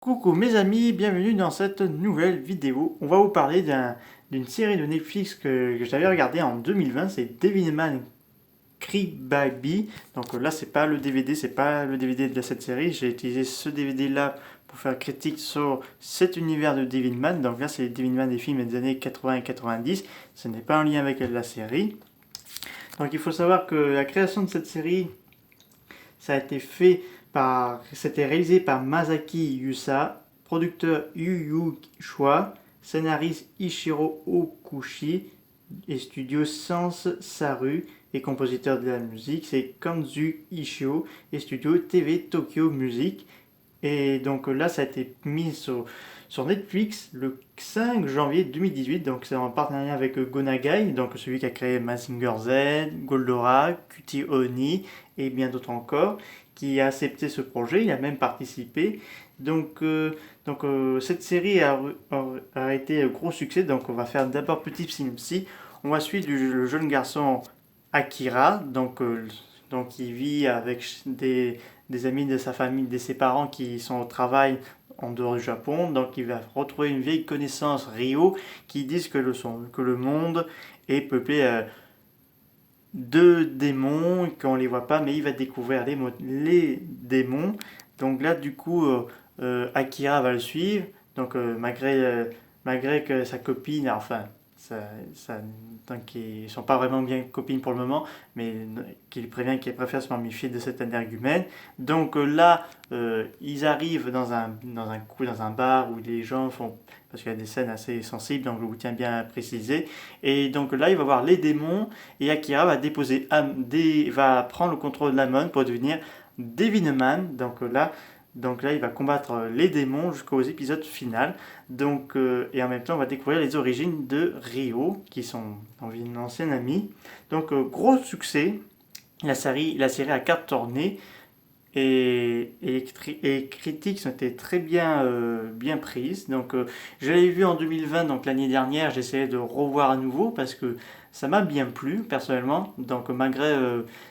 Coucou mes amis, bienvenue dans cette nouvelle vidéo. On va vous parler d'une série de Netflix que j'avais regardée en 2020, c'est Devilman Crybaby. Donc là c'est pas le DVD, c'est pas le DVD de cette série. J'ai utilisé ce DVD là pour faire critique sur cet univers de Devilman. Donc là c'est Devilman des films des années 80 et 90. Ce n'est pas en lien avec la série. Donc il faut savoir que la création de cette série, ça a été fait c'était réalisé par Masaki Yusa, producteur Yu Chua, scénariste Ichiro Okushi et studio Sans Saru et compositeur de la musique c'est Kanzu Ishio et studio TV Tokyo Music. Et donc là ça a été mis sur Netflix le 5 janvier 2018, donc c'est en partenariat avec Gonagai, donc celui qui a créé Mazinger Z, Goldora, Cutie Oni et bien d'autres encore, qui a accepté ce projet, il a même participé. Cette série a été un gros succès, donc on va faire d'abord petit synopsis. On va suivre le jeune garçon Akira, donc il vit avec des amis de sa famille, de ses parents qui sont au travail en dehors du Japon. Donc il va retrouver une vieille connaissance, Ryo, qui disent que le monde est peuplé de démons, qu'on ne les voit pas, mais il va découvrir les démons. Donc là, du coup, Akira va le suivre. Donc malgré que sa copine, enfin, donc ils ne sont pas vraiment bien copines pour le moment, mais qu'il prévient qu'il préfère se méfier de cet énergumène. Donc là, ils arrivent dans un bar où les gens font, parce qu'il y a des scènes assez sensibles, donc je vous tiens bien à préciser. Et donc là, il va voir les démons et Akira va prendre le contrôle de Amon pour devenir Devilman. Donc là, il va combattre les démons jusqu'aux épisodes finaux. Et en même temps, on va découvrir les origines de Ryo, qui sont une ancienne amie. Donc, gros succès. La série a cartonné et les critiques ont été très bien prises. Donc, je l'avais vu en 2020, donc l'année dernière, j'essayais de revoir à nouveau parce que ça m'a bien plu personnellement. Donc, malgré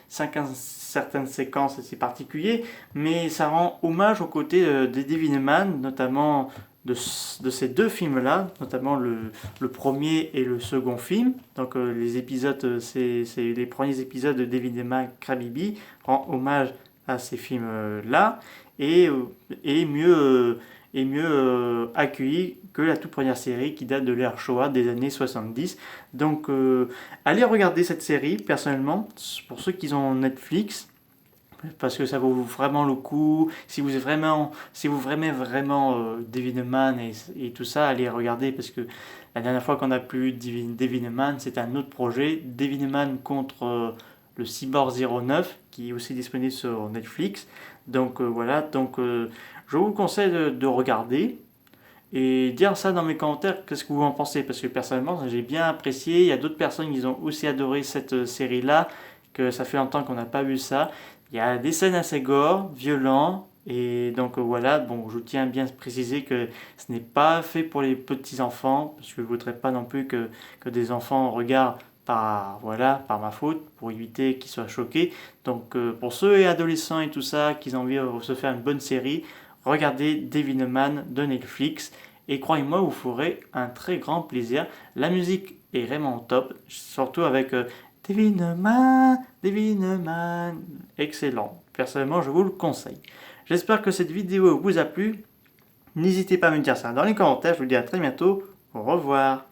certaines séquences assez particulières, mais ça rend hommage aux côtés des Devilman, notamment de ces deux films-là, notamment le premier et le second film. Donc, les épisodes, c'est les premiers épisodes de Devilman Crybaby rend hommage à ces films-là et mieux accueilli que la toute première série qui date de l'ère Showa des années 70. Donc allez regarder cette série personnellement pour ceux qui ont Netflix parce que ça vaut vraiment le coup. Si vous vraiment Devilman et tout ça, allez regarder parce que la dernière fois qu'on a plus Devilman, c'était un autre projet, Devilman contre le Cyborg 09 qui est aussi disponible sur Netflix. Donc voilà, je vous conseille de regarder et dire ça dans mes commentaires, qu'est-ce que vous en pensez, parce que personnellement j'ai bien apprécié, il y a d'autres personnes qui ont aussi adoré cette série-là, que ça fait longtemps qu'on n'a pas vu ça. Il y a des scènes assez gore, violents, et donc voilà, bon, je tiens bien à préciser que ce n'est pas fait pour les petits enfants, parce que je ne voudrais pas non plus que des enfants regardent par ma faute, pour éviter qu'ils soient choqués. Donc pour ceux et adolescents et tout ça, qui ont envie de se faire une bonne série, regardez Devilman de Netflix, et croyez-moi, vous ferez un très grand plaisir. La musique est vraiment top, surtout avec Devilman, excellent. Personnellement, je vous le conseille. J'espère que cette vidéo vous a plu. N'hésitez pas à me dire ça dans les commentaires. Je vous dis à très bientôt. Au revoir.